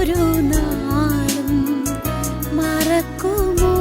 ഒരു നാളും മറക്കുമോ?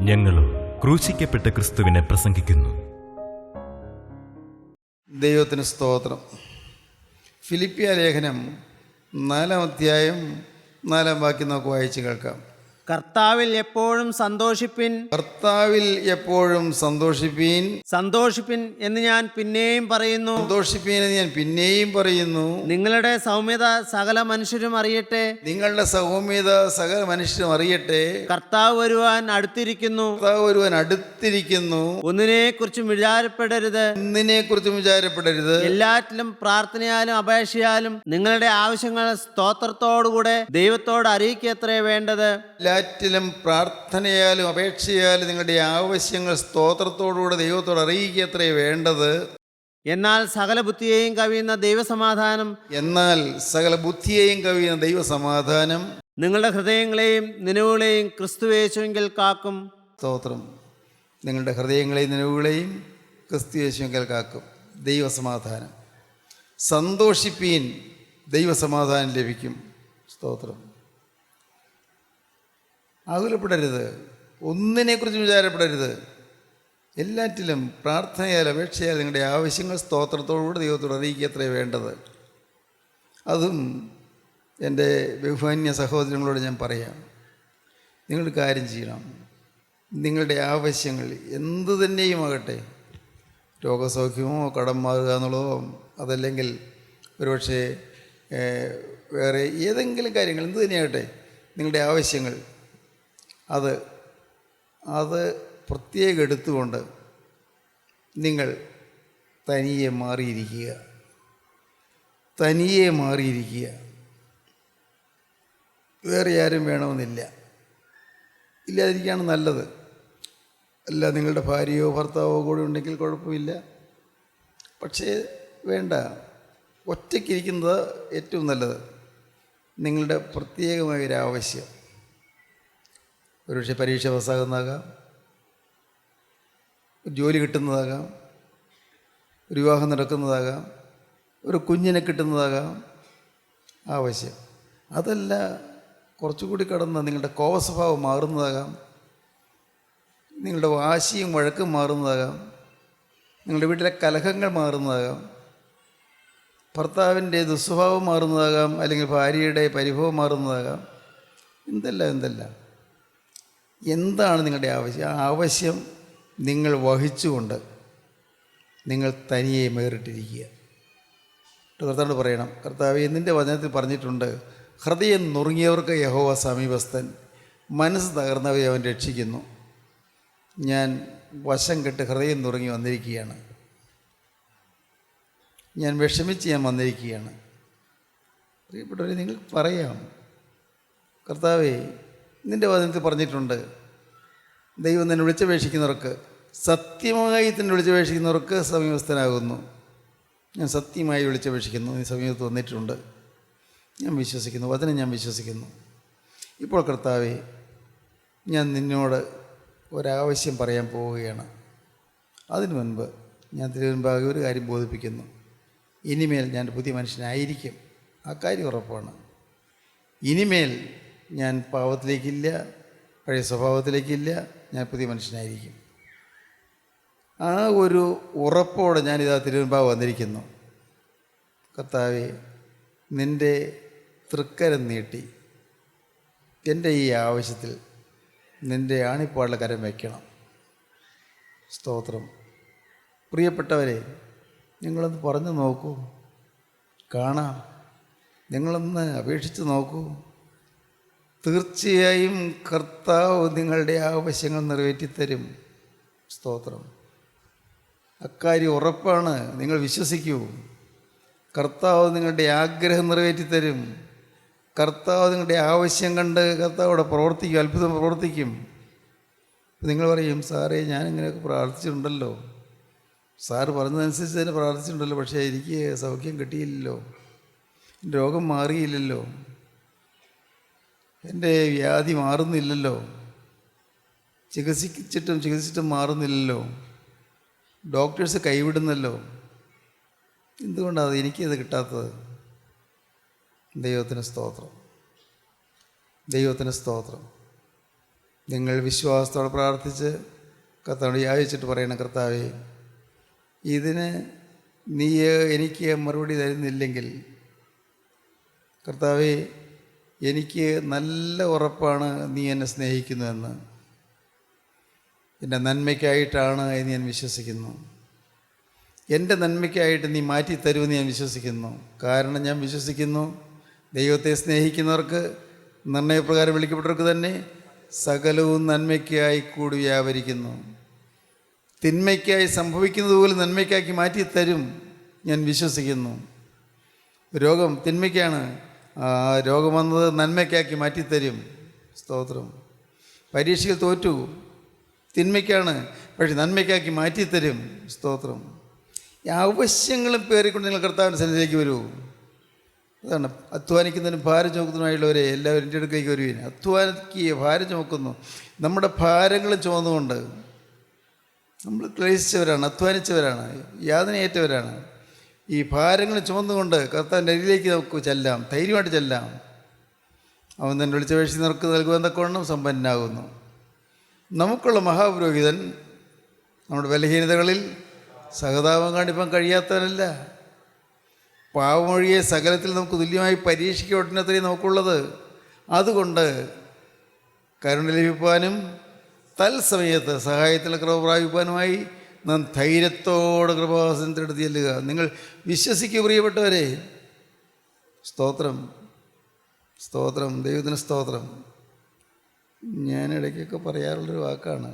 ഞങ്ങളും ക്രൂശിക്കപ്പെട്ട ക്രിസ്തുവിനെ പ്രസംഗിക്കുന്നു. ദൈവത്തിന് സ്തോത്രം. ഫിലിപ്പിയ ലേഖനം 4-ാം അധ്യായം 4-ാം വാക്യം നമുക്ക് വായിച്ച് കേൾക്കാം. കർത്താവിൽ എപ്പോഴും സന്തോഷിപ്പിൻ. കർത്താവിൽ എപ്പോഴും സന്തോഷിപ്പീൻ. സന്തോഷിപ്പിൻ എന്ന് ഞാൻ പിന്നെയും പറയുന്നു. സന്തോഷിപ്പീൻ എന്ന് ഞാൻ പിന്നെയും പറയുന്നു. നിങ്ങളുടെ സൗമ്യത സകല മനുഷ്യരും അറിയട്ടെ. നിങ്ങളുടെ സൗമ്യത സകല മനുഷ്യരും അറിയട്ടെ. കർത്താവ് വരുവാൻ അടുത്തിരിക്കുന്നു. കർത്താവ് വരുവാൻ അടുത്തിരിക്കുന്നു. ഒന്നിനെ കുറിച്ചും വിചാരപ്പെടരുത്. ഒന്നിനെ കുറിച്ചും വിചാരപ്പെടരുത്. എല്ലാറ്റിലും പ്രാർത്ഥനയാലും അപേക്ഷയാലും നിങ്ങളുടെ ആവശ്യങ്ങൾ സ്തോത്രത്തോടുകൂടെ ദൈവത്തോട് അറിയിക്കത്രേ വേണ്ടത്. എല്ലാറ്റിലും പ്രാർത്ഥനയാലും അപേക്ഷയാലും നിങ്ങളുടെ ആവശ്യങ്ങൾ സ്തോത്രത്തോടുകൂടെ ദൈവത്തോട് അറിയിക്കത്രേ വേണ്ടത്. എന്നാൽ സകല ബുദ്ധിയെയും കവിയുന്ന ദൈവസമാധാനം നിങ്ങളുടെ ഹൃദയങ്ങളെയും നിലവുകളെയും ക്രിസ്തുയേശുവിൽ കാക്കും. സ്തോത്രം. നിങ്ങളുടെ ഹൃദയങ്ങളെയും നിലവുകളെയും ക്രിസ്തുയേശുവിൽ കാക്കും. ദൈവസമാധാനം. സന്തോഷിപ്പീൻ, ദൈവസമാധാനം ലഭിക്കും. സ്തോത്രം. ആകുലപ്പെടരുത്. ഒന്നിനെക്കുറിച്ചും വിചാരപ്പെടരുത്. എല്ലാറ്റിലും പ്രാർത്ഥനയാൽ അപേക്ഷയാൽ നിങ്ങളുടെ ആവശ്യങ്ങൾ സ്തോത്രത്തോടുകൂടി ദൈവത്തോട് അറിയിക്കത്രേ വേണ്ടത്. അതും എൻ്റെ ബഹുമാന്യ സഹോദരങ്ങളോട് ഞാൻ പറയാം, നിങ്ങൾ കാര്യം ചെയ്യണം. നിങ്ങളുടെ ആവശ്യങ്ങൾ എന്തു തന്നെയുമാകട്ടെ, രോഗസൗഖ്യമോ കടം മാറുക എന്നുള്ളതോ അതല്ലെങ്കിൽ ഒരുപക്ഷെ വേറെ ഏതെങ്കിലും കാര്യങ്ങൾ എന്തു തന്നെയാകട്ടെ, നിങ്ങളുടെ ആവശ്യങ്ങൾ അത് പ്രത്യേകം എടുത്തുകൊണ്ട് നിങ്ങൾ തനിയെ മാറിയിരിക്കുക. വേറെ ആരും വേണമെന്നില്ല. ഇല്ലാതിരിക്കുകയാണ് നല്ലത്. അല്ല, നിങ്ങളുടെ ഭാര്യയോ ഭർത്താവോ കൂടെ ഉണ്ടെങ്കിൽ കുഴപ്പമില്ല. പക്ഷേ വേണ്ട, ഒറ്റയ്ക്കിരിക്കുന്നത് ഏറ്റവും നല്ലത്. നിങ്ങളുടെ പ്രത്യേകമായൊരാവശ്യം, ഒരുപക്ഷെ പരീക്ഷ പാസ്സാകുന്നതാകാം, ജോലി കിട്ടുന്നതാകാം, ഒരു വിവാഹം നടക്കുന്നതാകാം, ഒരു കുഞ്ഞിനെ കിട്ടുന്നതാകാം ആവശ്യം. അതല്ല, കുറച്ചുകൂടി കടന്ന് നിങ്ങളുടെ കോപസ്വഭാവം മാറുന്നതാകാം, നിങ്ങളുടെ വാശിയും വഴക്കും മാറുന്നതാകാം, നിങ്ങളുടെ വീട്ടിലെ കലഹങ്ങൾ മാറുന്നതാകാം, ഭർത്താവിൻ്റെ ദുസ്വഭാവം മാറുന്നതാകാം, അല്ലെങ്കിൽ ഭാര്യയുടെ പരിഭവം മാറുന്നതാകാം. എന്താണ് നിങ്ങളുടെ ആവശ്യം? ആ ആവശ്യം നിങ്ങൾ വഹിച്ചുകൊണ്ട് നിങ്ങൾ തനിയെ മേറിട്ടിരിക്കുക. കർത്താവിനോട് പറയണം, കർത്താവേ, നിൻ്റെ വചനത്തിൽ പറഞ്ഞിട്ടുണ്ട്, ഹൃദയം നുറുങ്ങിയവർക്ക് യഹോവ സമീപസ്ഥൻ, മനസ്സ് തകർന്നവരെ അവൻ രക്ഷിക്കുന്നു. ഞാൻ വശം കെട്ട് ഹൃദയം നുറുങ്ങി വന്നിരിക്കുകയാണ്. ഞാൻ വിഷമിച്ച് ഞാൻ വന്നിരിക്കുകയാണ്. പ്രിയപ്പെട്ടവരെ, നിങ്ങൾ പറയാം, കർത്താവേ, നിൻ്റെ വചനത്തിൽ പറഞ്ഞിട്ടുണ്ട്, ദൈവം തന്നെ വിളിച്ചപേക്ഷിക്കുന്നവർക്ക്, സത്യമായി തന്നെ വിളിച്ചപേക്ഷിക്കുന്നവർക്ക് സമീപസ്ഥനാകുന്നു. ഞാൻ സത്യമായി വിളിച്ചപേക്ഷിക്കുന്നു, നീ സമീപത്ത് വന്നിട്ടുണ്ട്. ഞാൻ വിശ്വസിക്കുന്നു, വചനം ഞാൻ വിശ്വസിക്കുന്നു. ഇപ്പോൾ കർത്താവേ, ഞാൻ നിന്നോട് ഒരാവശ്യം പറയാൻ പോവുകയാണ്. അതിനു മുൻപ് ഞാൻ തിരുവൻപാകെ ഒരു കാര്യം ബോധിപ്പിക്കുന്നു. ഇനിമേൽ ഞാൻ പുതിയ മനുഷ്യനായിരിക്കും, ആ കാര്യം ഉറപ്പാണ്. ഇനിമേൽ ഞാൻ പാവത്തിലേക്കില്ല, പഴയ സ്വഭാവത്തിലേക്കില്ല, ഞാൻ പുതിയ മനുഷ്യനായിരിക്കും. ആ ഒരു ഉറപ്പോടെ ഞാനിതാ തിരുവൻപാകെ വന്നിരിക്കുന്നു. കർത്താവേ, നിൻ്റെ തൃക്കരം നീട്ടി എൻ്റെ ഈ ആവശ്യത്തിൽ നിൻ്റെ ആണിപ്പാടുള്ള കരം വയ്ക്കണം. സ്തോത്രം. പ്രിയപ്പെട്ടവരെ, നിങ്ങളൊന്ന് പറഞ്ഞു നോക്കൂ, കാണാം. നിങ്ങളൊന്ന് അപേക്ഷിച്ച് നോക്കൂ. തീർച്ചയായും കർത്താവ് നിങ്ങളുടെ ആവശ്യങ്ങൾ നിറവേറ്റിത്തരും. സ്തോത്രം. അക്കാര്യം ഉറപ്പാണ്. നിങ്ങൾ വിശ്വസിക്കൂ. കർത്താവ് നിങ്ങളുടെ ആഗ്രഹം നിറവേറ്റിത്തരും. കർത്താവ് നിങ്ങളുടെ ആവശ്യം കണ്ട് കർത്താവ് അവിടെ പ്രവർത്തിക്കും, അത്ഭുതം പ്രവർത്തിക്കും. നിങ്ങൾ പറയും, സാറേ ഞാനിങ്ങനെയൊക്കെ പ്രാർത്ഥിച്ചിട്ടുണ്ടല്ലോ, സാറ് പറഞ്ഞതനുസരിച്ച് തന്നെ പ്രാർത്ഥിച്ചിട്ടുണ്ടല്ലോ, പക്ഷേ എനിക്ക് സൗഖ്യം കിട്ടിയില്ലല്ലോ, എൻ്റെ രോഗം മാറിയില്ലല്ലോ, എൻ്റെ വ്യാധി മാറുന്നില്ലല്ലോ, ചികിത്സിച്ചിട്ടും മാറുന്നില്ലല്ലോ, ഡോക്ടേഴ്സ് കൈവിടുന്നല്ലോ, എന്തുകൊണ്ടാണ് എനിക്കത് കിട്ടാത്തത്? ദൈവത്തിന് സ്തോത്രം, ദൈവത്തിന് സ്തോത്രം. നിങ്ങൾ വിശ്വാസത്തോടെ പ്രാർത്ഥിച്ച് കർത്താവിനോട് യാചിച്ചിട്ട് പറയണം, കർത്താവേ, ഇതിന് നീ എനിക്ക് മറുപടി തരുന്നില്ലെങ്കിൽ, കർത്താവേ, എനിക്ക് നല്ല ഉറപ്പാണ് നീ എന്നെ സ്നേഹിക്കുന്നുവെന്ന്, എൻ്റെ നന്മയ്ക്കായിട്ടാണ് എന്ന് ഞാൻ വിശ്വസിക്കുന്നു. എൻ്റെ നന്മയ്ക്കായിട്ട് നീ മാറ്റിത്തരുമെന്ന് ഞാൻ വിശ്വസിക്കുന്നു. കാരണം ഞാൻ വിശ്വസിക്കുന്നു, ദൈവത്തെ സ്നേഹിക്കുന്നവർക്ക്, നിർണയപ്രകാരം വിളിക്കപ്പെട്ടവർക്ക് തന്നെ സകലവും നന്മയ്ക്കായി കൂടി വ്യാപരിക്കുന്നു. തിന്മയ്ക്കായി സംഭവിക്കുന്നത് പോലും നന്മയ്ക്കാക്കി മാറ്റിത്തരും ഞാൻ വിശ്വസിക്കുന്നു. രോഗം തിന്മയ്ക്കാണ്, രോഗം വന്നത് നന്മയ്ക്കാക്കി മാറ്റിത്തരും. സ്തോത്രം. പരീക്ഷയിൽ തോറ്റു, തിന്മയ്ക്കാണ്, പക്ഷെ നന്മയ്ക്കാക്കി മാറ്റിത്തരും. സ്തോത്രം. ആവശ്യങ്ങളും പേറിക്കൊണ്ട് നിങ്ങൾ കർത്താവിൻ്റെ സന്നിധിയിലേക്ക് വരൂ. അതാണ് അധ്വാനിക്കുന്നതിനും ഭാരം ചുമക്കുന്നതിനുമായുള്ളവരെ എല്ലാവരും എൻ്റെ അടുത്തേക്ക് വരുവീൻ. അധ്വാനിക്കുക, ഭാരം ചുമക്കുന്നു. നമ്മുടെ ഭാരങ്ങളും ചുമന്നുകൊണ്ട് നമ്മൾ ക്ലേശിച്ചവരാണ്, അധ്വാനിച്ചവരാണ്, യാതനയേറ്റവരാണ്. ഈ ഭാരങ്ങൾ ചുമന്നുകൊണ്ട് കർത്താവിൻ്റെ അരികിലേക്ക് നമുക്ക് ചെല്ലാം, ധൈര്യമായിട്ട് ചെല്ലാം. അവൻ തന്നെ വിളിച്ചപേക്ഷിക്കുന്നവർക്ക് നൽകുവാൻ തക്കവണ്ണം സമ്പന്നനാകുന്നു. നമുക്കുള്ള മഹാപുരോഹിതൻ നമ്മുടെ ബലഹീനതകളിൽ സഹതാപം കാണിപ്പാൻ കഴിയാത്തവനല്ല. പാവമൊഴിയെ സകലത്തിൽ നമുക്ക് തുല്യമായി പരീക്ഷിക്കപ്പെട്ടത്രയും നമുക്കുള്ളത്. അതുകൊണ്ട് കരുണ ലഭിപ്പാനും തൽസമയത്ത് സഹായത്തിൽ കൃപ പ്രാപിപ്പാനുമായി നാം ധൈര്യത്തോടെ കൃപാസനത്തിലെടുത്ത് ചെല്ലുക. നിങ്ങൾ വിശ്വസിക്കുക പ്രിയപ്പെട്ടവരെ. സ്തോത്രം, സ്തോത്രം, ദൈവത്തിന് സ്തോത്രം. ഞാൻ ഇടയ്ക്കൊക്കെ പറയാറുള്ളൊരു വാക്കാണ്,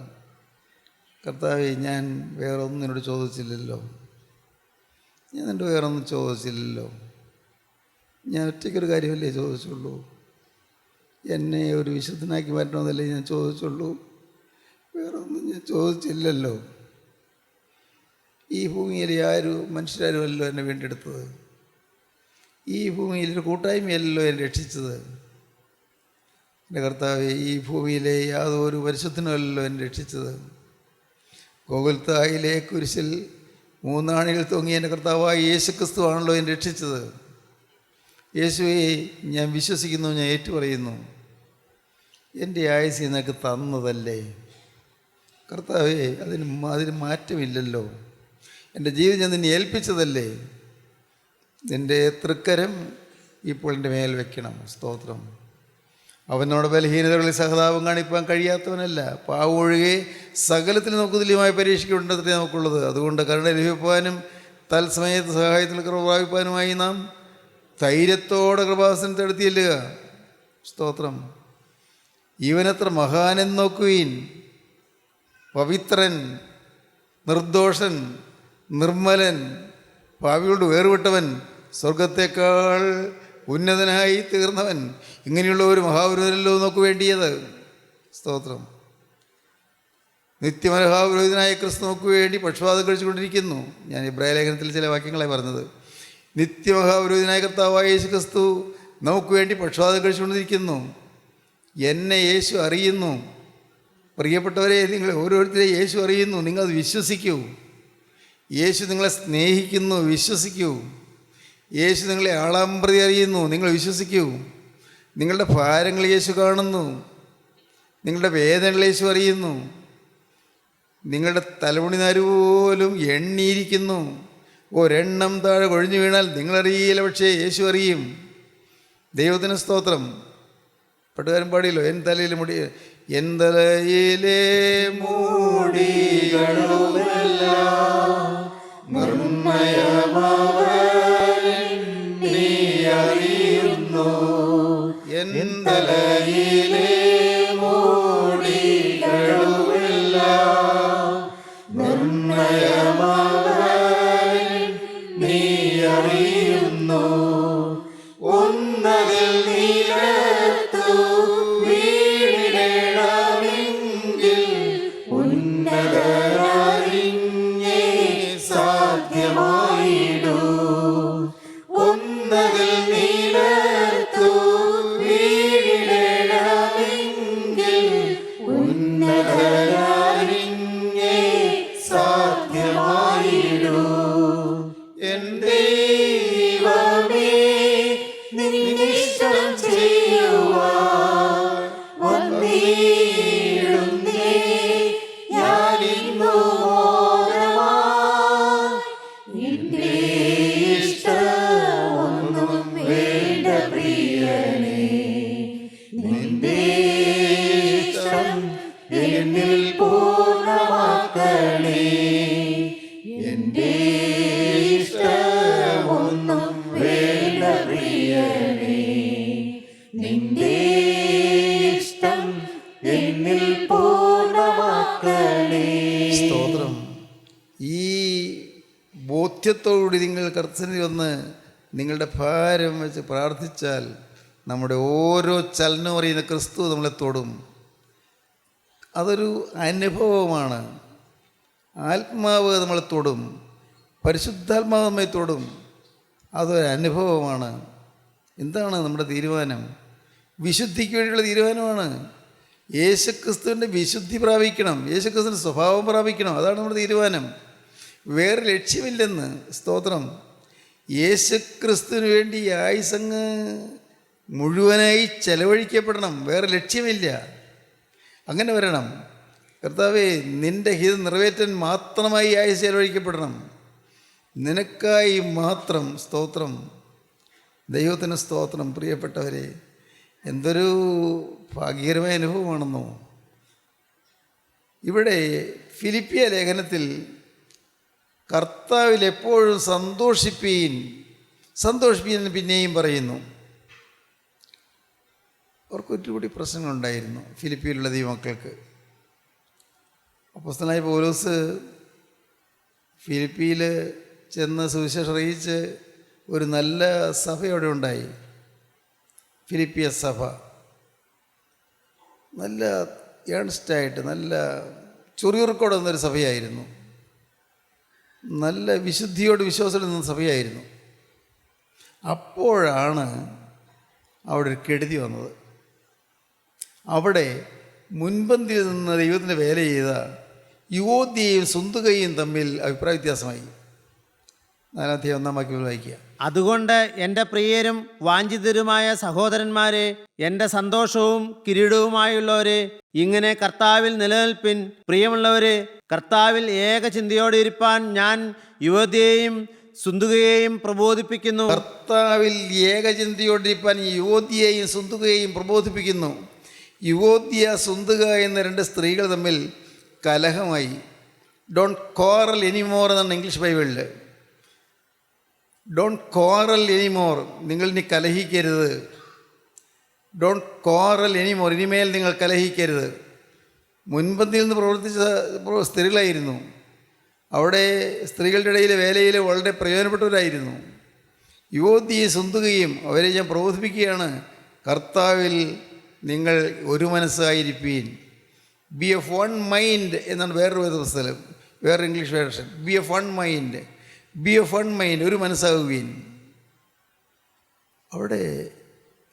കർത്താവേ, ഞാൻ വേറെ ഒന്നും നിന്നോട് ചോദിച്ചില്ലല്ലോ, ഞാൻ നിൻ്റെ വേറൊന്നും ചോദിച്ചില്ലല്ലോ, ഞാൻ ഒറ്റയ്ക്കൊരു കാര്യമല്ലേ ചോദിച്ചുള്ളൂ, എന്നെ ഒരു വിശുദ്ധനാക്കി മാറ്റണമെന്നല്ലേ ഞാൻ ചോദിച്ചുള്ളൂ, വേറെ ഒന്നും ഞാൻ ചോദിച്ചില്ലല്ലോ. ഈ ഭൂമിയിലെ മനുഷ്യരാരുമല്ലോ എന്നെ വീണ്ടെടുത്തത്, ഈ ഭൂമിയിലൊരു കൂട്ടായ്മയല്ലോ എന്നെ രക്ഷിച്ചത്. എൻ്റെ കർത്താവേ, ഈ ഭൂമിയിലെ യാതൊരു പരിശുദ്ധനുമല്ലോ എന്നെ രക്ഷിച്ചത്. ഗോകുൽത്തായിലെ കുരിശിൽ 3 ആണികൾ തൂങ്ങി എൻ്റെ കർത്താവായ യേശുക്രിസ്തു ആണല്ലോ എന്നെ രക്ഷിച്ചത്. യേശുവേ, ഞാൻ വിശ്വസിക്കുന്നു, ഞാൻ ഏറ്റുപറയുന്നു, എൻ്റെ ആയുസ് നിനക്ക് തന്നതല്ലേ കർത്താവേ, അതിന് മാറ്റമില്ലല്ലോ. എൻ്റെ ജീവിതം ഞാൻ നിന്നെ ഏൽപ്പിച്ചതല്ലേ. നിൻ്റെ തൃക്കരം ഇപ്പോൾ എൻ്റെ മേൽ വയ്ക്കണം. സ്തോത്രം. അവനോട് ബലഹീനതകളിൽ സഹതാപം കാണിപ്പാൻ കഴിയാത്തവനല്ല. പാവം ഒഴികെ സകലത്തിൽ നമുക്ക് തുല്യമായ പരീക്ഷയ്ക്കുണ്ടത്രേ നമുക്കുള്ളത്. അതുകൊണ്ട് കരുണ ലഭിപ്പാനും തൽസമയത്ത് സഹായത്തിൽ കൃപ പ്രാപിപ്പാനുമായി നാം ധൈര്യത്തോടെ കൃപാസനത്തെ എടുത്ത് ചെല്ലുക. സ്തോത്രം. ഇവനത്ര മഹാനെന്ന് നോക്കുവീൻ, പവിത്രൻ, നിർദോഷൻ, നിർമ്മലൻ, പാപിയോട് വേർവിട്ടവൻ, സ്വർഗത്തേക്കാൾ ഉന്നതനായി തീർന്നവൻ. ഇങ്ങനെയുള്ള ഒരു മഹാപുരുഷനല്ലോ നമുക്ക് വേണ്ടിയത്. സ്തോത്രം. നിത്യമഹാപുരോഹിതനായ ക്രിസ്തു നമുക്ക് വേണ്ടി പക്ഷപാതം കഴിച്ചുകൊണ്ടിരിക്കുന്നു. ഞാൻ ഇബ്രായ ലേഖനത്തിൽ ചില വാക്യങ്ങളായി പറഞ്ഞത്. നിത്യമഹാപുരോഹിതനായ കർത്താവായ യേശു ക്രിസ്തു നമുക്ക് വേണ്ടി പക്ഷപാതം കഴിച്ചുകൊണ്ടിരിക്കുന്നു. എന്നെ യേശു അറിയുന്നു. പ്രിയപ്പെട്ടവരെ, നിങ്ങൾ ഓരോരുത്തരെയും യേശു അറിയുന്നു. നിങ്ങളത് വിശ്വസിക്കൂ. യേശു നിങ്ങളെ സ്നേഹിക്കുന്നു, വിശ്വസിക്കൂ. യേശു നിങ്ങളെ ആളാമ്പ്രതി അറിയുന്നു, നിങ്ങൾ വിശ്വസിക്കൂ. നിങ്ങളുടെ ഭാരങ്ങൾ യേശു കാണുന്നു, നിങ്ങളുടെ വേദനകൾ യേശു അറിയുന്നു. നിങ്ങളുടെ തലമുടി നാര് പോലും എണ്ണിയിരിക്കുന്നു. ഒരെണ്ണം താഴെ കൊഴിഞ്ഞു വീണാൽ നിങ്ങളറിയില്ല, പക്ഷേ യേശു അറിയും. ദൈവത്തിന് സ്തോത്രം. പട്ടുകാരൻ പാടിയല്ലോ, എൻ തലയിലെ മുടി, എൻ തലയിലെ മൂടികളുമെല്ലാം നിർമ്മയമവൻ നീ അറിയുന്നു. എൻ തലയിലെ മൂടികളുമെല്ലാം നിർമ്മയമവൻ നീ അറിയുന്നു. ഒന്നതിൽ നീലത്തു വീണിടണമെങ്കിൽ ഉന്നതനാരിഞ്ഞേ സാധ്യമായിടൂ. ഒന്നതിൽ നീലത്തു വീണിടണമെങ്കിൽ ഉന്നതനാരിഞ്ഞേ സാധ്യമായിടൂ. എൻ ദൈവമേ, നിന്നിഷ്ടം ചെയ്യുവാൻ വന്നിടുന്നേ ഞാനിന്നു മോദമായി. നിന്റെ ഇഷ്ടമൊന്നും വേണ്ട പ്രിയനേ, നിന്റെ ഇഷ്ടം എന്നിൽ പൂർണ്ണമാക്കണേ. എന്റെ ഇഷ്ടമൊന്നും വേണ്ട പ്രിയനേ, നിന്റെ ഇഷ്ടം എന്നിൽ പൂർണ്ണമാക്കണേ. സ്തോത്രം. ഈ ബോധ്യത്തോടുകൂടി നിങ്ങൾ കർത്തസന്നിധി വന്ന് നിങ്ങളുടെ ഭാരം വെച്ച് പ്രാർത്ഥിച്ചാൽ നമ്മുടെ ഓരോ ചലനവും അറിയുന്ന ക്രിസ്തു നമ്മളെ തൊടും. അതൊരു അനുഭവമാണ്. ആത്മാവ് നമ്മളെ തൊടും, പരിശുദ്ധാത്മാവ് നമ്മെ തൊടും. അതൊരു അനുഭവമാണ്. എന്താണ് നമ്മുടെ തീരുമാനം? വിശുദ്ധിക്ക് വേണ്ടിയുള്ള തീരുമാനമാണ്. യേശുക്രിസ്തുവിൻ്റെ വിശുദ്ധി പ്രാപിക്കണം, യേശുക്രിസ്തുവിൻ്റെ സ്വഭാവം പ്രാപിക്കണം. അതാണ് നമ്മുടെ തീരുമാനം. വേറെ ലക്ഷ്യമില്ലെന്ന്. സ്തോത്രം. യേശുക്രിസ്തുവിന് വേണ്ടി ഈ ആയുസങ്ങ് മുഴുവനായി ചെലവഴിക്കപ്പെടണം. വേറെ ലക്ഷ്യമില്ല. അങ്ങനെ വരണം. കർത്താവേ, നിൻ്റെ ഹിതം നിറവേറ്റാൻ മാത്രമായി ആയുസ് ചെലവഴിക്കപ്പെടണം, നിനക്കായി മാത്രം. സ്തോത്രം. ദൈവത്തിന് സ്തോത്രം. പ്രിയപ്പെട്ടവരെ, എന്തൊരു ഭാഗ്യകരമായ അനുഭവമാണെന്നോ. ഇവിടെ ഫിലിപ്പിയ ലേഖനത്തിൽ കർത്താവിൽ എപ്പോഴും സന്തോഷിപ്പീൻ എന്ന് പിന്നെയും പറയുന്നു. അവർക്ക് ഒരുപാട് പ്രശ്നങ്ങളുണ്ടായിരുന്നു ഫിലിപ്പിയിലുള്ള ദൈവമക്കൾക്ക്. അപ്പോസ്തലനായ പൗലോസ് ഫിലിപ്പിയിൽ ചെന്ന് സുവിശേഷം അറിയിച്ച് ഒരു നല്ല സഭ അവിടെ ഉണ്ടായി. ഫിലിപ്പിയ സഭ നല്ല ഏൺസ്റ്റായിട്ട്, നല്ല ചൊറിയുറുക്കോടെ നിന്നൊരു സഭയായിരുന്നു. നല്ല വിശുദ്ധിയോട് വിശ്വാസത്തിൽ നിന്ന സഭയായിരുന്നു. അപ്പോഴാണ് അവിടെ ഒരു കെടുതി വന്നത്. അവിടെ മുൻപന്തിയിൽ നിന്ന് ദൈവത്തിൻ്റെ വേല ചെയ്ത യുവോദ്യയും സുന്തുകയും തമ്മിൽ അഭിപ്രായ വ്യത്യാസമായി. 4-1 വാക്യം വായിക്കുക. അതുകൊണ്ട് എൻ്റെ പ്രിയരും വാഞ്ചിതരുമായ സഹോദരന്മാരെ, എൻ്റെ സന്തോഷവും കിരീടവുമായുള്ളവരെ, ഇങ്ങനെ കർത്താവിൽ നിലനിൽപ്പിൻ. പ്രിയമുള്ളവരെ, കർത്താവിൽ ഏക ചിന്തയോടെ ഇരിപ്പാൻ ഞാൻ യുവതിയെയും സുന്തുകയെയും പ്രബോധിപ്പിക്കുന്നു. കർത്താവിൽ ഏകചിന്തയോടിരിപ്പാൻ യുവതിയെയും സുന്തുകയെയും പ്രബോധിപ്പിക്കുന്നു. യുവോദ്യ സുന്തുക എന്ന 2 സ്ത്രീകൾ തമ്മിൽ കലഹമായി. ഡോണ്ട് കോറൽ എനിമോർ എന്നാണ് ഇംഗ്ലീഷ് ബൈബിളിൽ. ഡോണ്ട് കോറൽ എനിമോർ, നിങ്ങൾ ഇനി കലഹിക്കരുത്. ഡോണ്ട് കോറൽ എനിമോർ, ഇനിമേൽ നിങ്ങൾ കലഹിക്കരുത്. മുൻപന്തിയിൽ നിന്ന് പ്രവർത്തിച്ച സ്ത്രീകളായിരുന്നു. അവിടെ സ്ത്രീകളുടെ ഇടയിലെ വേലയിൽ വളരെ പ്രയോജനപ്പെട്ടവരായിരുന്നു. യുവതിയെ സുന്തുകയും അവരെ ഞാൻ പ്രബോധിപ്പിക്കുകയാണ്, കർത്താവിൽ നിങ്ങൾ ഒരു മനസ്സായിരിപ്പീൻ. ബി ഓഫ് വൺ മൈൻഡ് എന്നാണ് വേറൊരു പുസ്തകം, വേറെ English version. B of one mind, B of one mind, ഒരു മനസ്സാകുകയും. അവിടെ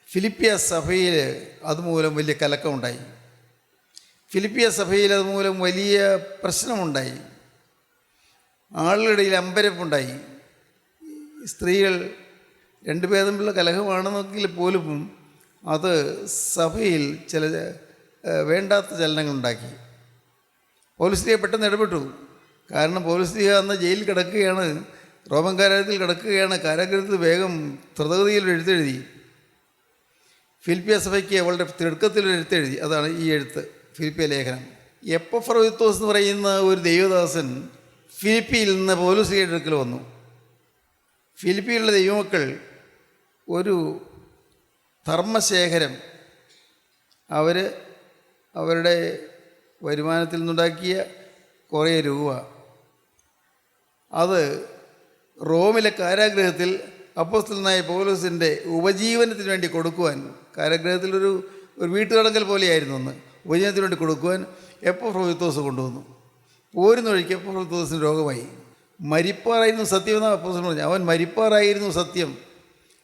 ഫിലിപ്പിയ സഭയിൽ അതുമൂലം വലിയ കലക്കമുണ്ടായി. ഫിലിപ്പിയ സഭയിൽ അതുമൂലം വലിയ പ്രശ്നമുണ്ടായി. ആളുകളുടെ ഇടയിൽ അമ്പരപ്പുണ്ടായി. സ്ത്രീകൾ രണ്ടുപേരുമുള്ള കലഹമാണെന്നെങ്കിൽ പോലും അത് സഭയിൽ ചില വേണ്ടാത്ത ചലനങ്ങളുണ്ടാക്കി. പൗലോസ്ലീഹ പെട്ടെന്ന് ഇടപെട്ടു. കാരണം പൗലോസ്ലീഹ അന്ന് ജയിലിൽ കിടക്കുകയാണ്, റോമൻ കാരാഗ്രഹത്തിൽ കിടക്കുകയാണ്. കാരാഗ്രഹത്തിൽ വേഗം ദ്രുതഗതിയിലൊരു എഴുത്തെഴുതി. ഫിലിപ്പിയ സഭയ്ക്ക് വളരെ തിടുക്കത്തിലൊരു എഴുത്തെഴുതി. അതാണ് ഈ എഴുത്ത്, ഫിലിപ്പിയ ലേഖനം. എപ്പഫ്രൊദിത്തോസ് എന്ന് പറയുന്ന ഒരു ദൈവദാസൻ ഫിലിപ്പിയിൽ നിന്ന് പൗലോസ്ലീഹയുടെ അടുക്കൽ വന്നു. ഫിലിപ്പിയിലുള്ള ദൈവമക്കൾ ഒരു ധർമ്മശേഖരം അവരുടെ വരുമാനത്തിൽ നിന്നുണ്ടാക്കിയ കുറേ രൂപ അത് റോമിലെ കാരാഗ്രഹത്തിൽ അപ്പോസ്തലനായ പൗലോസിൻ്റെ ഉപജീവനത്തിന് വേണ്ടി കൊടുക്കുവാൻ, കാരാഗ്രഹത്തിൽ ഒരു വീട്ടുകടങ്കൽ പോലെയായിരുന്നു അന്ന്, ഉപജീവനത്തിന് വേണ്ടി കൊടുക്കുവാൻ എപ്പഫ്രൊദിത്തോസ് കൊണ്ടുവന്നു. പോരുന്ന വഴിക്ക് എപ്പഫ്രൊദിത്തോസിന് രോഗമായി. മരിപ്പാറായിരുന്നു സത്യം എന്നാണ് അപ്പോസ്തലൻ പറഞ്ഞു. അവൻ മരിപ്പാറായിരുന്നു സത്യം.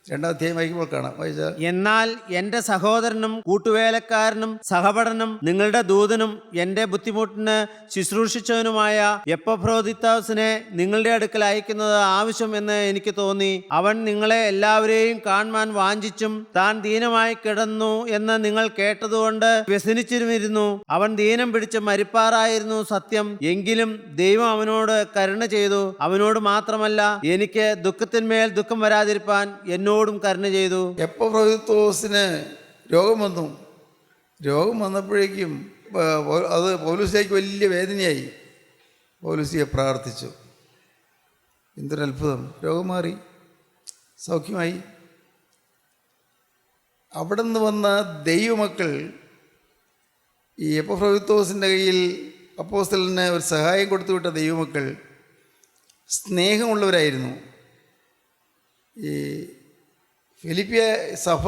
2-ാം അധ്യായം വായിക്കുമ്പോൾ കാണാം. വായിച്ചാൽ, എന്നാൽ എൻ്റെ സഹോദരനും കൂട്ടുവേലക്കാരനും സഹപഠനും നിങ്ങളുടെ ദൂതനും എൻ്റെ ബുദ്ധിമുട്ടിന് ശുശ്രൂഷിച്ചവനുമായ എപ്പഫ്രൊദിത്തോസിനെ നിങ്ങളുടെ അടുക്കൽ അയക്കുന്നത് ആവശ്യം എന്ന് എനിക്ക് തോന്നി. അവൻ നിങ്ങളെ എല്ലാവരെയും കാണുവാൻ വാഞ്ചിച്ചും താൻ ദീനമായി കിടന്നു എന്ന് നിങ്ങൾ കേട്ടതുകൊണ്ട് വ്യസനിച്ചിരുന്നു. അവൻ ദീനം പിടിച്ച് മരിപ്പാറായിരുന്നു സത്യം. എങ്കിലും ദൈവം അവനോട് കരുണ ചെയ്തു. അവനോട് മാത്രമല്ല, എനിക്ക് ദുഃഖത്തിന്മേൽ ദുഃഖം വരാതിരിപ്പാൻ എന്നോടും കരുണ ചെയ്തു. എപ്പഫ്രൊദിത്തോസിന് രോഗം വന്നു. രോഗം വന്നപ്പോഴേക്കും അത് പൗലോസ്ലീഹയ്ക്ക് വലിയ വേദനയായി. പൗലോസ്ലീഹ പ്രാർത്ഥിച്ചു. എന്തൊരത്ഭുതം! രോഗം മാറി, സൗഖ്യമായി. അവിടെ നിന്ന് വന്ന ദൈവമക്കൾ ഈ എപ്പഫ്രൊദിത്തോസിൻ്റെ കയ്യിൽ അപ്പോസ്തലന് ഒരു സഹായം കൊടുത്തുവിട്ട ദൈവമക്കൾ സ്നേഹമുള്ളവരായിരുന്നു. ഈ ഫിലിപ്പിയ സഭ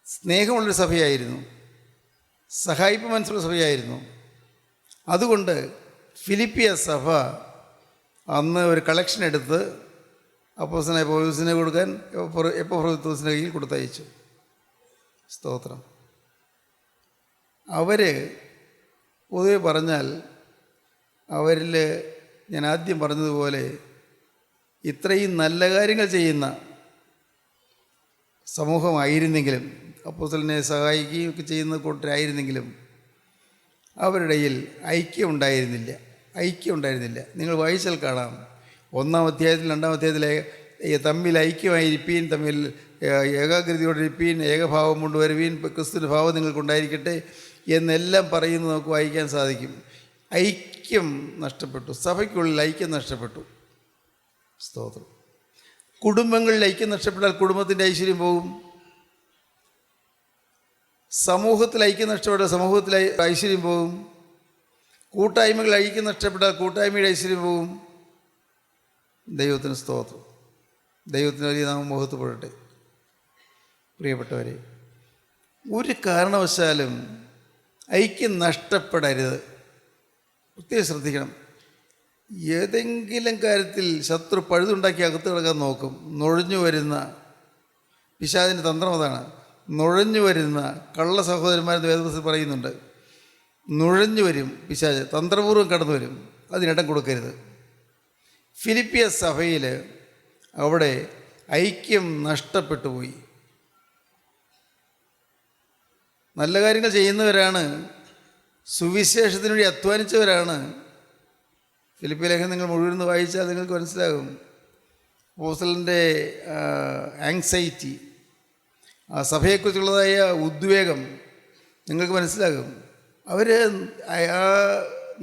സ്നേഹമുള്ളൊരു സഭയായിരുന്നു, സഹായിപ്പ് മനസ്സുള്ള സഭയായിരുന്നു. അതുകൊണ്ട് ഫിലിപ്പിയ സഭ അന്ന് ഒരു കളക്ഷൻ എടുത്ത് അപ്പോസ്തലനായ പൗലോസിനെ കൊടുക്കാൻ എപ്പഫ്രൊദിത്തോസിൻ്റെ കയ്യിൽ കൊടുത്തയച്ചു. സ്തോത്രം. അവർ പൊതുവെ പറഞ്ഞാൽ അവരിൽ ഞാൻ ആദ്യം പറഞ്ഞതുപോലെ ഇത്രയും നല്ല കാര്യങ്ങൾ ചെയ്യുന്ന സമൂഹമായിരുന്നെങ്കിലും, അപ്പോസ്തലനെ സഹായിക്കുകയും ഒക്കെ ചെയ്യുന്ന കൂട്ടരായിരുന്നെങ്കിലും അവരുടെ ഇടയിൽ ഐക്യം ഉണ്ടായിരുന്നില്ല. നിങ്ങൾ വായിച്ചാൽ കാണാം, 1-ാം അധ്യായത്തിൽ 2-ാം അധ്യായത്തിലെ തമ്മിൽ ഐക്യമായിരിപ്പീൻ, തമ്മിൽ ഏകാഗ്രതയോടിരിപ്പീൻ, ഏകഭാവം കൊണ്ടുവരുവീൻ, ക്രിസ്തുവിൻ്റെ ഭാവം നിങ്ങൾക്കുണ്ടായിരിക്കട്ടെ എന്നെല്ലാം പറയുന്നത് നമുക്ക് വായിക്കാൻ സാധിക്കും. ഐക്യം നഷ്ടപ്പെട്ടു, സഭയ്ക്കുള്ളിൽ ഐക്യം നഷ്ടപ്പെട്ടു. സ്തോത്രം. കുടുംബങ്ങളിൽ ഐക്യം നഷ്ടപ്പെട്ടാൽ കുടുംബത്തിൻ്റെ ഐശ്വര്യം പോകും. സമൂഹത്തിൽ ഐക്യം നഷ്ടപ്പെട്ടാൽ സമൂഹത്തിൽ ഐശ്വര്യം പോകും. കൂട്ടായ്മകൾ ഐക്യം നഷ്ടപ്പെട്ടാൽ കൂട്ടായ്മയുടെ ഐശ്വര്യം പോകും. ദൈവത്തിന് സ്തോത്രം. ദൈവത്തിന് വലിയ നാമം മഹത്വപ്പെടട്ടെ. പ്രിയപ്പെട്ടവരെ, ഒരു കാരണവശാലും ഐക്യം നഷ്ടപ്പെടരുത്. പ്രത്യേകം ശ്രദ്ധിക്കണം. ഏതെങ്കിലും കാര്യത്തിൽ ശത്രു പഴുതുണ്ടാക്കി അകത്ത് കിടക്കാൻ നോക്കും. നുഴഞ്ഞു വരുന്ന പിശാചിൻ്റെ തന്ത്രം അതാണ്. നുഴഞ്ഞു വരുന്ന കള്ള സഹോദരന്മാരെന്ന് വേദപുസ്തകത്തിൽ പറയുന്നുണ്ട്. നുഴഞ്ഞു വരും പിശാച്, തന്ത്രപൂർവ്വം കടന്നു വരും. അതിനിടം കൊടുക്കരുത്. ഫിലിപ്പിയ സഭയിൽ അവിടെ ഐക്യം നഷ്ടപ്പെട്ടു പോയി. നല്ല കാര്യങ്ങൾ ചെയ്യുന്നവരാണ്, സുവിശേഷത്തിനു വേണ്ടി അധ്വാനിച്ചവരാണ്. ഫിലിപ്പിയ ലേഖനം നിങ്ങൾ മുഴുവൻ വായിച്ചാൽ നിങ്ങൾക്ക് മനസ്സിലാകും. അപ്പോസ്തലൻ്റെ ആങ്സൈറ്റി, ആ സഭയെക്കുറിച്ചുള്ളതായ ഉദ്വേഗം നിങ്ങൾക്ക് മനസ്സിലാകും. അവർ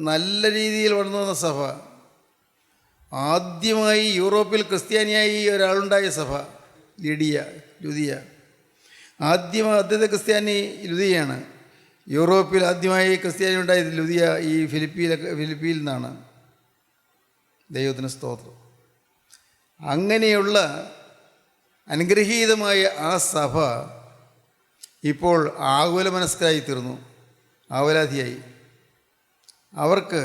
നല്ല രീതിയിൽ വളർന്നു വന്ന സഭ, ആദ്യമായി യൂറോപ്പിൽ ക്രിസ്ത്യാനിയായി ഒരാളുണ്ടായ സഭ ലുദിയ. ആദ്യത്തെ ക്രിസ്ത്യാനി ലുദിയാണ്. യൂറോപ്പിൽ ആദ്യമായി ക്രിസ്ത്യാനി ഉണ്ടായത് ലുദിയ ഈ ഫിലിപ്പിയിൽ നിന്നാണ്. ദൈവത്തിന് സ്തോത്രം. അങ്ങനെയുള്ള അനുഗ്രഹീതമായ ആ സഭ ഇപ്പോൾ ആകുല മനസ്കരായി തീർന്നു. ആവലാതിയായി. അവർക്ക്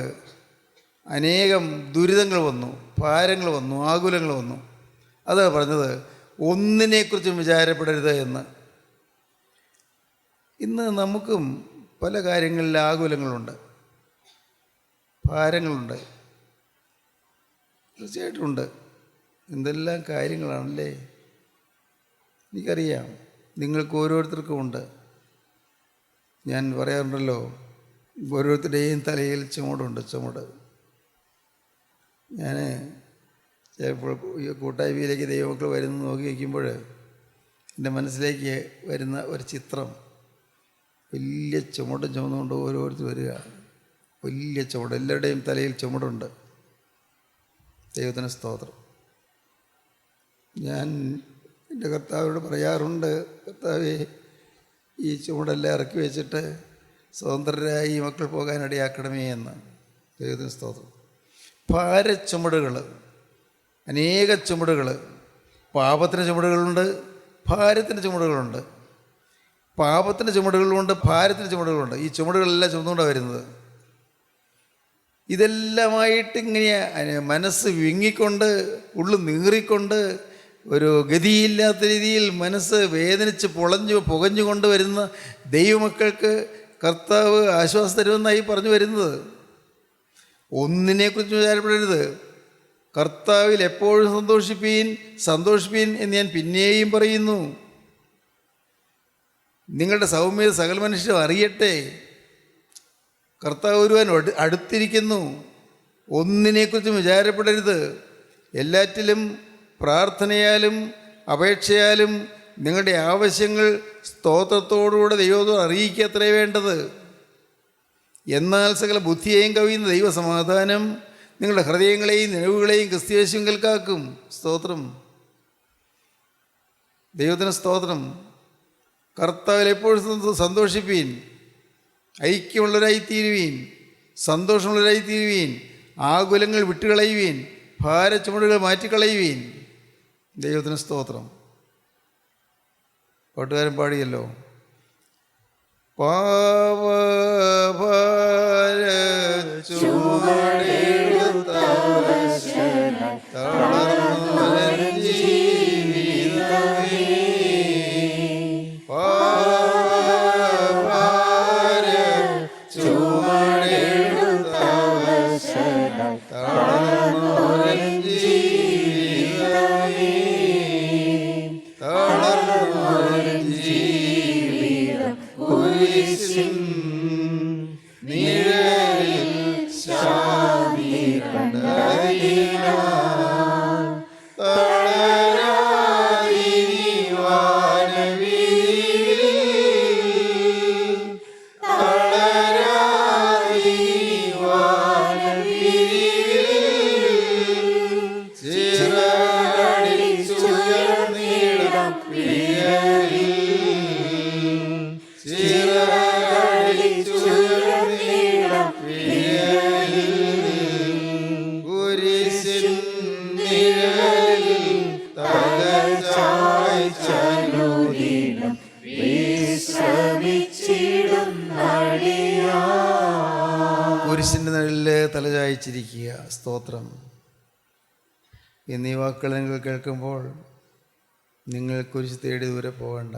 അനേകം ദുരിതങ്ങൾ വന്നു, ഭാരങ്ങൾ വന്നു, ആകുലങ്ങൾ വന്നു. അതാണ് പറഞ്ഞത്, ഒന്നിനെക്കുറിച്ചും വിചാരപ്പെടരുത് എന്ന്. ഇന്ന് നമുക്കും പല കാര്യങ്ങളിൽ ആകുലങ്ങളുണ്ട്, ഭാരങ്ങളുണ്ട്, തീർച്ചയായിട്ടും ഉണ്ട്. എന്തെല്ലാം കാര്യങ്ങളാണല്ലേ. എനിക്കറിയാം, നിങ്ങൾക്ക് ഓരോരുത്തർക്കും ഉണ്ട്. ഞാൻ പറയാറുണ്ടല്ലോ, ഓരോരുത്തരുടെയും തലയിൽ ചുമടുണ്ട്, ചുമട്. ഞാൻ ചിലപ്പോൾ ഈ കൂട്ടായ്മയിലേക്ക് ദൈവമക്കൾ വരുന്ന നോക്കി വയ്ക്കുമ്പോൾ എൻ്റെ മനസ്സിലേക്ക് വരുന്ന ഒരു ചിത്രം, വലിയ ചുമടും ചുമന്നുകൊണ്ട് ഓരോരുത്തർ വരിക. വലിയ ചുമട്, എല്ലാവരുടെയും തലയിൽ ചുമടുണ്ട്. ദൈവത്തിന് സ്തോത്രം. ഞാൻ എൻ്റെ കർത്താവിനോട് പറയാറുണ്ട്, കർത്താവേ, ഈ ചുമടെല്ലാം ഇറക്കി വെച്ചിട്ട് സ്വതന്ത്രരായി ഈ മക്കൾ പോകാനിടയാക്കണമേ എന്ന്. ദൈവത്തിന് സ്തോത്രം. ഭാരച്ചുമടുകൾ, അനേക ചുമടുകൾ. പാപത്തിൻ്റെ ചുമടുകളുണ്ട്, ഭാരത്തിൻ്റെ ചുമടുകളുണ്ട്. പാപത്തിൻ്റെ ചുമടുകളുണ്ട്, ഭാരത്തിൻ്റെ ചുമടുകളുണ്ട്. ഈ ചുമടുകളെല്ലാം ചുമന്നുകൊണ്ടാണ് വരുന്നത്. ഇതെല്ലാമായിട്ട് ഇങ്ങനെ മനസ്സ് വിങ്ങിക്കൊണ്ട്, ഉള്ളു നീറിക്കൊണ്ട്, ഒരു ഗതിയില്ലാത്ത രീതിയിൽ മനസ്സ് വേദനിച്ച് പുകഞ്ഞുകൊണ്ട് വരുന്ന ദൈവമക്കൾക്ക് കർത്താവ് ആശ്വാസം തരുമെന്നായി പറഞ്ഞു വരുന്നത്. ഒന്നിനെക്കുറിച്ച് വിചാരപ്പെടരുത്. കർത്താവിൽ എപ്പോഴും സന്തോഷിപ്പീൻ എന്ന് ഞാൻ പിന്നെയും പറയുന്നു. നിങ്ങളുടെ സൗമ്യത സകല മനുഷ്യരും അറിയട്ടെ. കർത്താവ് ഒരുവൻ അടുത്തിരിക്കുന്നു. ഒന്നിനെക്കുറിച്ചും വിചാരപ്പെടരുത്. എല്ലാറ്റിലും പ്രാർത്ഥനയാലും അപേക്ഷയാലും നിങ്ങളുടെ ആവശ്യങ്ങൾ സ്തോത്രത്തോടുകൂടെ ദൈവത്തോട് അറിയിക്കത്രേ വേണ്ടത്. എന്നാൽ സകല ബുദ്ധിയെയും കവിയുന്ന ദൈവസമാധാനം നിങ്ങളുടെ ഹൃദയങ്ങളെയും നിലവുകളെയും ക്രിസ്തുയേശുവിൽ കാക്കും. സ്തോത്രം, ദൈവത്തിന് സ്തോത്രം. കർത്താവിൽ എപ്പോഴും സന്തോഷിപ്പീൻ, ഐക്യമുള്ളവരായിത്തീരുവീൻ, സന്തോഷമുള്ളവരായിത്തീരുവീൻ, ആകുലങ്ങൾ വിട്ടുകളയുവീൻ, ഭാരച്ചുമടുകൾ മാറ്റിക്കളയുവീൻ. ദൈവത്തിന് സ്തോത്രം. പാട്ടുകാരൻ പാടിയല്ലോ, കുരിശിൻ്റെ നിഴലിൽ തലചായ്ച്ചിരിക്കുക. സ്തോത്രം. എന്നീ വാക്കുകൾ നിങ്ങൾ കേൾക്കുമ്പോൾ നിങ്ങൾ കുരിശ് തേടി ദൂരെ പോകണ്ട.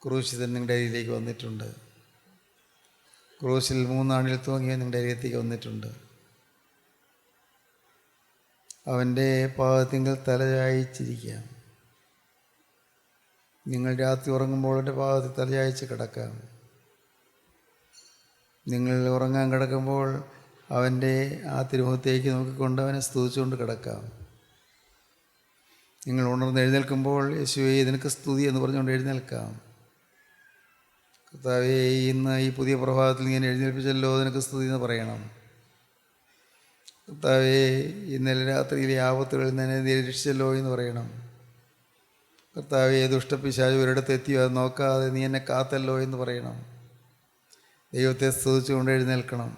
ക്രൂശിതൻ നിങ്ങളുടെ അരികിലേക്ക് വന്നിട്ടുണ്ട്. ക്രൂശിൽ 3 ആണിൽ തൂങ്ങിയ നിങ്ങളുടെ അരികത്തേക്ക് വന്നിട്ടുണ്ട്. അവൻ്റെ പാദത്തിങ്കൽ തലചായ്ച്ചിരിക്കുക. നിങ്ങൾ രാത്രി ഉറങ്ങുമ്പോൾ അവൻ്റെ പാദത്തിൽ തലചായ്ച്ച് കിടക്കാം. നിങ്ങൾ ഉറങ്ങാൻ കിടക്കുമ്പോൾ അവൻ്റെ ആ തിരുമുഖത്തേക്ക് നോക്കിക്കൊണ്ട് അവനെ സ്തുതിച്ചുകൊണ്ട് കിടക്കാം. നിങ്ങൾ ഉണർന്ന് എഴുന്നേൽക്കുമ്പോൾ യേശുവേ നിനക്ക് സ്തുതി എന്ന് പറഞ്ഞുകൊണ്ട് എഴുന്നേൽക്കാം. കർത്താവേ, ഇന്ന് ഈ പുതിയ പ്രഭാതത്തിൽ ഞാൻ എഴുന്നേൽപ്പിച്ചല്ലോ, നിനക്ക് സ്തുതി എന്ന് പറയണം. കർത്താവേ, ഇന്നലെ രാത്രിയിലെ ആപത്തുകളിൽ നിന്നെ നിരീക്ഷിച്ചല്ലോ എന്ന് പറയണം. കർത്താവേ, ദുഷ്ടപിശാച് ഒരിടത്ത് എത്തിയോ അത് നോക്കാതെ നീ എന്നെ കാത്തല്ലോ എന്ന് പറയണം. ദൈവത്തെ സ്തുതിച്ചുകൊണ്ട് എഴുന്നേൽക്കണം.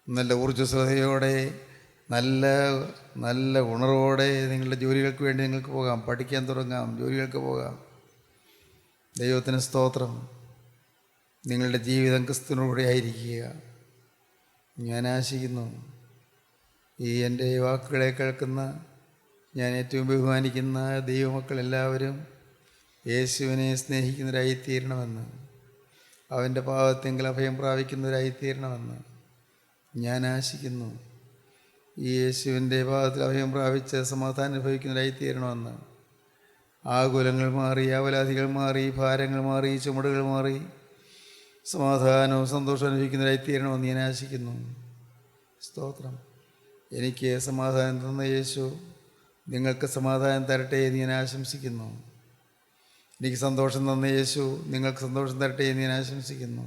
നല്ല ഊർജ്ജസ്വതയോടെ, നല്ല നല്ല ഉണർവോടെ നിങ്ങളുടെ ജോലികൾക്ക് വേണ്ടി നിങ്ങൾക്ക് പോകാം. പഠിക്കാൻ തുടങ്ങാം, ജോലികൾക്ക് പോകാം. ദൈവത്തിന് സ്തോത്രം. നിങ്ങളുടെ ജീവിതം ക്രിസ്തുവിനോടെ ആയിരിക്കുക. ഞാൻ ആശിക്കുന്നു ഈ എൻ്റെ വാക്കുകളെ കേൾക്കുന്ന ഞാൻ ഏറ്റവും ബഹുമാനിക്കുന്ന ദൈവമക്കളെല്ലാവരും യേശുവിനെ സ്നേഹിക്കുന്നവരായിത്തീരണമെന്ന്, അവൻ്റെ പാദത്തെങ്കിൽ അഭയം പ്രാപിക്കുന്നവരായിത്തീരണമെന്ന് ഞാൻ ആശിക്കുന്നു. ഈ യേശുവിൻ്റെ പാദത്തിൽ അഭയം പ്രാപിച്ച് സമാധാനം അനുഭവിക്കുന്നവരായിത്തീരണമെന്ന്, ആകുലങ്ങൾ മാറി, അവലാധികൾ മാറി, ഭാരങ്ങൾ മാറി, ചുമടുകൾ മാറി സമാധാനവും സന്തോഷവും അനുഭവിക്കുന്നവരായിത്തീരണമെന്ന് ഞാൻ ആശിക്കുന്നു. സ്തോത്രം. എനിക്ക് സമാധാനം തന്ന യേശു നിങ്ങൾക്ക് സമാധാനം തരട്ടെ എന്ന് ഞാൻ ആശംസിക്കുന്നു. എനിക്ക് സന്തോഷം തന്ന യേശു നിങ്ങൾക്ക് സന്തോഷം തരട്ടെ എന്ന് ഞാൻ ആശംസിക്കുന്നു.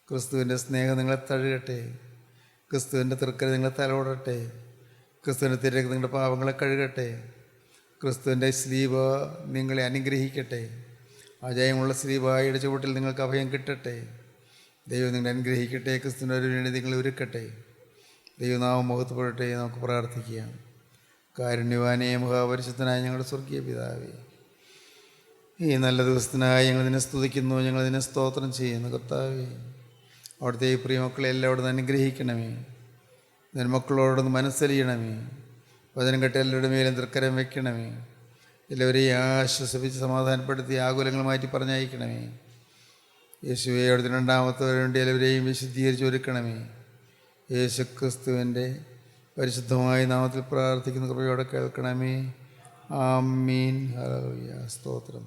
ക്രിസ്തുവിൻ്റെ സ്നേഹം നിങ്ങളെ തഴുകട്ടെ. ക്രിസ്തുവിൻ്റെ തൃക്കര നിങ്ങളെ തലോടട്ടെ. ക്രിസ്തുവിൻ്റെ തിരക്ക് നിങ്ങളുടെ പാപങ്ങളെ കഴുകട്ടെ. ക്രിസ്തുവിൻ്റെ സ്ലീബ നിങ്ങളെ അനുഗ്രഹിക്കട്ടെ. അജയമുള്ള സ്ലീബായുടെ ചുവട്ടിൽ നിങ്ങൾക്ക് അഭയം കിട്ടട്ടെ. ദൈവം നിങ്ങളെ അനുഗ്രഹിക്കട്ടെ. ക്രിസ്തുവിൻ്റെ വേണ്ടി നിങ്ങൾ ഒരുക്കട്ടെ. ദൈവനാമം മുഖത്തുപെടട്ടെ. നമുക്ക് പ്രാർത്ഥിക്കാം. കാരുണ്യവാനേ മഹാപരിശുദ്ധനായ ഞങ്ങളുടെ സ്വർഗീയ പിതാവേ, ഈ നല്ല ദിവസത്തിനായി ഞങ്ങളിതിനെ സ്തുതിക്കുന്നു, ഞങ്ങളിതിനെ സ്തോത്രം ചെയ്യുന്നു. കർത്താവേ, അവിടുത്തെ ഈ പ്രിയമക്കളെ എല്ലാം അവിടുന്ന് അനുഗ്രഹിക്കണമേ. നിന്റെ മക്കളോടൊന്ന് മനസ്സലിയണമേ. വചനം കേട്ട എല്ലാവരുടെ മേലും തൃക്കരം വയ്ക്കണമേ. എല്ലാവരെയും ആശ്വസിപ്പിച്ച് സമാധാനപ്പെടുത്തി ആകുലങ്ങൾ മാറ്റി പറഞ്ഞയക്കണമേ. യേശുവെ, അവിടുത്തെ രണ്ടാമത്തവരെ വേണ്ടി എല്ലാവരെയും വിശുദ്ധീകരിച്ച് ഒരുക്കണമേ. യേശു ക്രിസ്തുവിൻ്റെ പരിശുദ്ധമായ നാമത്തിൽ പ്രാർത്ഥിക്കുന്ന കൃപയോടെ കേൾക്കണമേ. ആമീൻ. ഹല്ലേലൂയ. സ്തോത്രം.